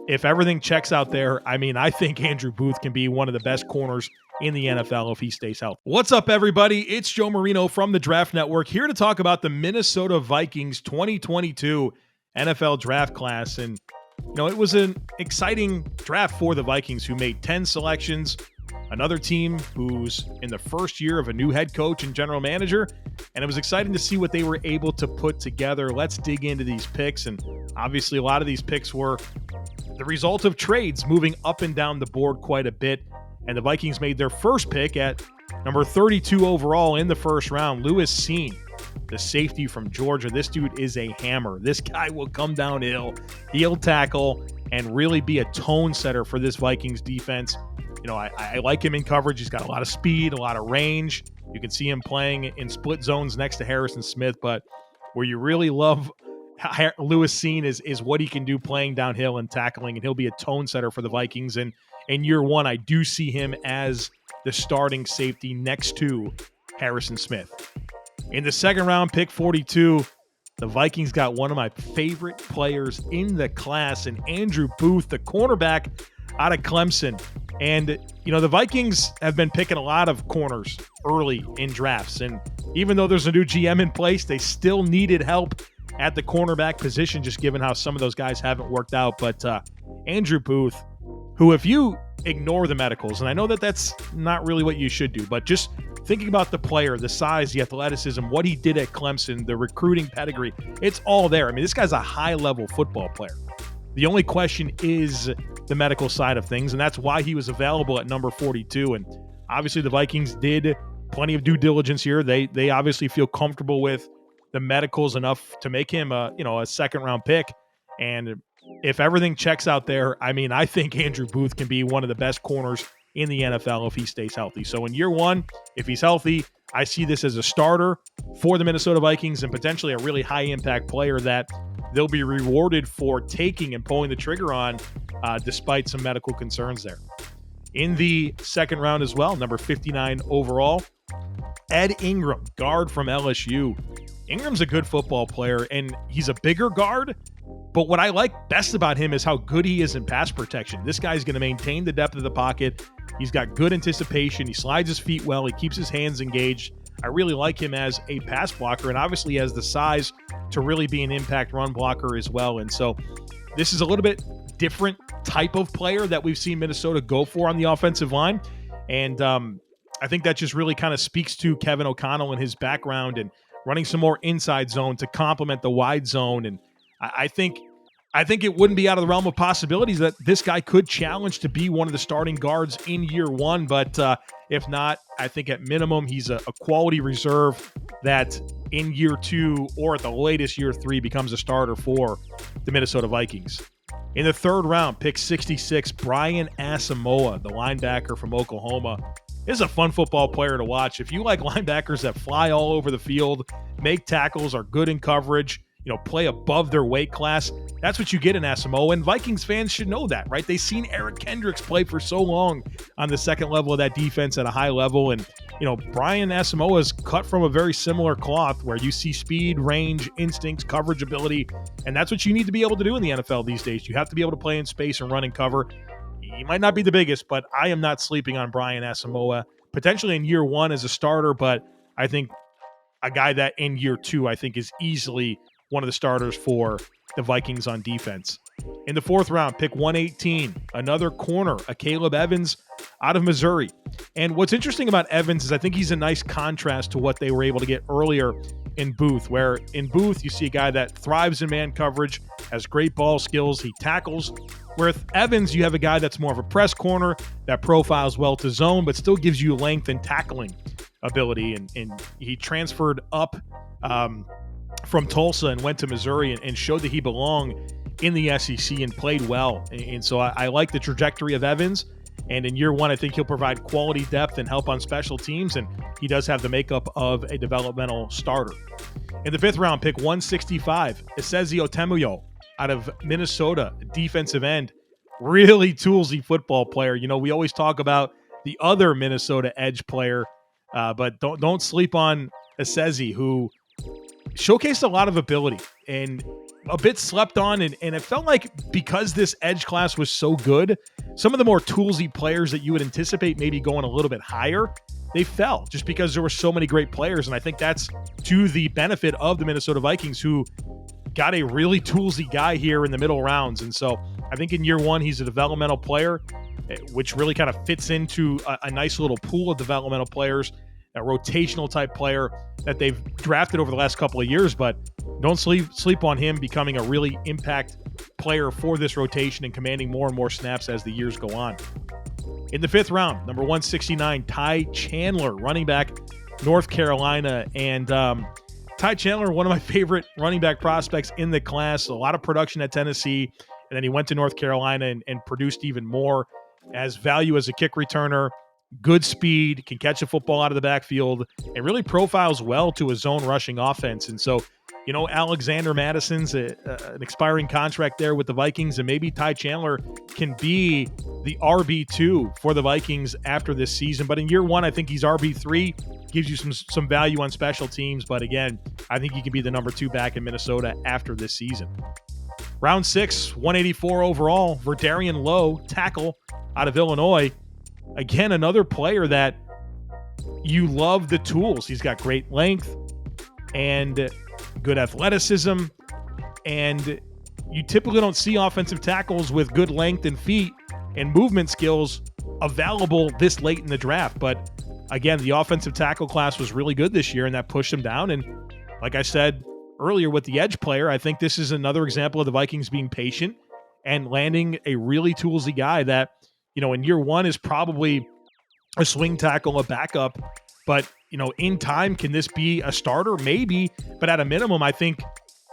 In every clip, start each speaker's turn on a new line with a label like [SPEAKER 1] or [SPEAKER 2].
[SPEAKER 1] if everything checks out there, I mean, I think Andrew Booth can be one of the best corners in the NFL if he stays healthy. What's up, everybody? It's Joe Marino from the Draft Network here to talk about the Minnesota Vikings 2022 NFL draft class. And, you know, it was an exciting draft for the Vikings, who made 10 selections, another team who's in the first year of a new head coach and general manager. And it was exciting to see what they were able to put together. Let's dig into these picks. And obviously, a lot of these picks were the result of trades moving up and down the board quite a bit. And the Vikings made their first pick at number 32 overall in the first round. CINE, the safety from Georgia. This dude is a hammer. This guy will come downhill, he'll tackle, and really be a tone setter for this Vikings defense. You know, I like him in coverage. He's got a lot of speed, a lot of range. You can see him playing in split zones next to Harrison Smith. But where you really love CINE is what he can do playing downhill and tackling, and he'll be a tone setter for the Vikings. And in year one, I do see him as the starting safety next to Harrison Smith. In the second round, pick 42, the Vikings got one of my favorite players in the class, and Andrew Booth, the cornerback out of Clemson. And, you know, the Vikings have been picking a lot of corners early in drafts. And even though there's a new GM in place, they still needed help at the cornerback position, just given how some of those guys haven't worked out. But Andrew Booth, who, if you ignore the medicals, and I know that that's not really what you should do, but just thinking about the player, the size, the athleticism, what he did at Clemson, the recruiting pedigree, it's all there. I mean, this guy's a high-level football player. The only question is the medical side of things, and that's why he was available at number 42. And obviously the Vikings did plenty of due diligence here. They obviously feel comfortable with the medicals enough to make him a second-round pick. And if everything checks out there, I mean, I think Andrew Booth can be one of the best corners in the NFL if he stays healthy. So in year one, if he's healthy, I see this as a starter for the Minnesota Vikings and potentially a really high-impact player that they'll be rewarded for taking and pulling the trigger on despite some medical concerns there. In the second round as well, number 59 overall, Ed Ingram, guard from LSU. Ingram's a good football player, and he's a bigger guard, but what I like best about him is how good he is in pass protection. This guy's going to maintain the depth of the pocket. He's got good anticipation. He slides his feet well. He keeps his hands engaged. I really like him as a pass blocker, and obviously has the size to really be an impact run blocker as well. And so this is a little bit different type of player that we've seen Minnesota go for on the offensive line. And I think that just really kind of speaks to Kevin O'Connell and his background and running some more inside zone to complement the wide zone. And I think it wouldn't be out of the realm of possibilities that this guy could challenge to be one of the starting guards in year one. But if not, I think at minimum, he's a quality reserve that in year two or at the latest year three becomes a starter for the Minnesota Vikings. In the third round, pick 66, Brian ASAMOAH, the linebacker from Oklahoma. This is a fun football player to watch. If you like linebackers that fly all over the field, make tackles, are good in coverage, you know, play above their weight class, that's what you get in ASAMOAH. And Vikings fans should know that, right? They've seen Eric Kendricks play for so long on the second level of that defense at a high level. And, you know, Brian ASAMOAH is cut from a very similar cloth where you see speed, range, instincts, coverage ability. And that's what you need to be able to do in the NFL these days. You have to be able to play in space and run and cover. He might not be the biggest, but I am not sleeping on Brian ASAMOAH, potentially in year one as a starter, but I think a guy that in year two, I think is easily one of the starters for the Vikings on defense. In the fourth round, pick 118, another corner, AKAYLEB Evans out of Missouri. And what's interesting about Evans is I think he's a nice contrast to what they were able to get earlier in Booth, where in Booth, you see a guy that thrives in man coverage, has great ball skills, he tackles. With Evans, you have a guy that's more of a press corner that profiles well to zone, but still gives you length and tackling ability. And he transferred up from Tulsa and went to Missouri and showed that he belonged in the SEC and played well. And so I like the trajectory of Evans. And in year one, I think he'll provide quality depth and help on special teams. And he does have the makeup of a developmental starter. In the fifth round, pick 165, ESEZI OTOMEWO out of Minnesota, defensive end. Really toolsy football player. You know, we always talk about the other Minnesota edge player, but don't sleep on ESEZI, who showcased a lot of ability. And a bit slept on, and it felt like because this edge class was so good, some of the more toolsy players that you would anticipate maybe going a little bit higher, they fell just because there were so many great players. And I think that's to the benefit of the Minnesota Vikings, who got a really toolsy guy here in the middle rounds. And so I think in year one, he's a developmental player, which really kind of fits into a nice little pool of developmental players, a rotational type player that they've drafted over the last couple of years. But don't sleep on him becoming a really impact player for this rotation and commanding more and more snaps as the years go on. In the 5th round, number 169, Ty Chandler, running back, North Carolina. And Ty Chandler, one of my favorite running back prospects in the class, a lot of production at Tennessee, and then he went to North Carolina and produced even more as value as a kick returner, good speed, can catch a football out of the backfield, and really profiles well to a zone rushing offense. And so, you know, Alexander Madison's an expiring contract there with the Vikings, and maybe Ty Chandler can be the RB2 for the Vikings after this season. But in year one, I think he's RB3, gives you some value on special teams. But again, I think he can be the number 2 back in Minnesota after this season. Round 6, 184 overall, VEDERIAN LOWE, tackle out of Illinois. Again, another player that you love the tools. He's got great length and good athleticism, and you typically don't see offensive tackles with good length and feet and movement skills available this late in the draft. But again, the offensive tackle class was really good this year, and that pushed him down. And like I said earlier with the edge player, I think this is another example of the Vikings being patient and landing a really toolsy guy that, you know, in year one is probably a swing tackle, a backup. But, you know, in time, can this be a starter? Maybe. But at a minimum, I think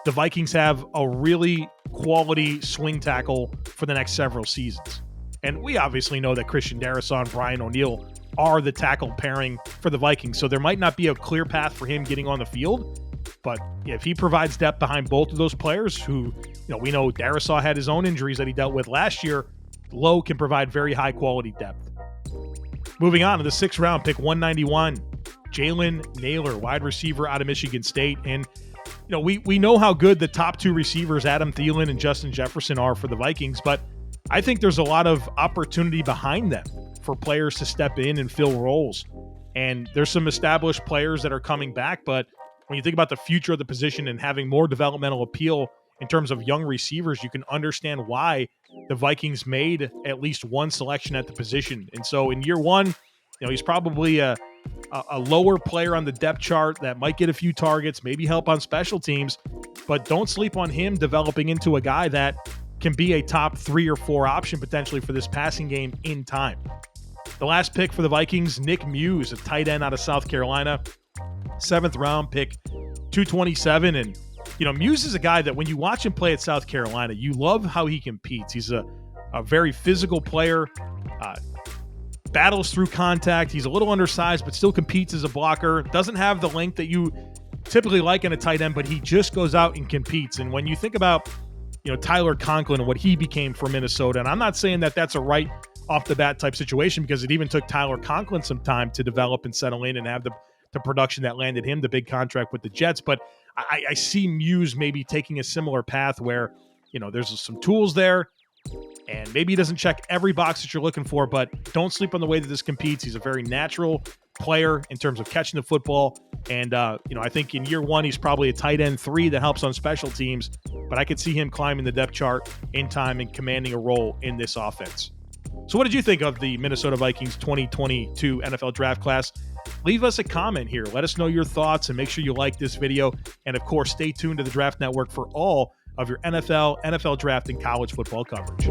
[SPEAKER 1] the Vikings have a really quality swing tackle for the next several seasons. And we obviously know that Christian Darrisaw and Brian O'Neill are the tackle pairing for the Vikings. So there might not be a clear path for him getting on the field. But if he provides depth behind both of those players, who, you know, we know Darrisaw had his own injuries that he dealt with last year, Lowe can provide very high quality depth. Moving on to the 6th round, pick 191, JALEN NAILOR, wide receiver out of Michigan State. And, you know, we know how good the top 2 receivers, Adam Thielen and Justin Jefferson, are for the Vikings, but I think there's a lot of opportunity behind them for players to step in and fill roles. And there's some established players that are coming back, but when you think about the future of the position and having more developmental appeal in terms of young receivers, you can understand why the Vikings made at least one selection at the position. And so in year one, you know, he's probably a lower player on the depth chart that might get a few targets, maybe help on special teams, but don't sleep on him developing into a guy that can be a top 3 or 4 option potentially for this passing game in time. The last pick for the Vikings, Nick Muse, a tight end out of South Carolina, 7th round pick, 227. And, you know, Muse is a guy that when you watch him play at South Carolina, you love how he competes. He's a very physical player, battles through contact. He's a little undersized, but still competes as a blocker. Doesn't have the length that you typically like in a tight end, but he just goes out and competes. And when you think about, you know, Tyler Conklin and what he became for Minnesota, and I'm not saying that that's a right off the bat type situation, because it even took Tyler Conklin some time to develop and settle in and have the production that landed him the big contract with the Jets. But I see Muse maybe taking a similar path where, you know, there's some tools there, and maybe he doesn't check every box that you're looking for, but don't sleep on the way that this competes. He's a very natural player in terms of catching the football. And, you know, I think in year one, he's probably a tight end 3 that helps on special teams, but I could see him climbing the depth chart in time and commanding a role in this offense. So what did you think of the Minnesota Vikings 2022 NFL draft class? Leave us a comment here. Let us know your thoughts, and make sure you like this video. And of course, stay tuned to the Draft Network for all of your NFL draft, and college football coverage.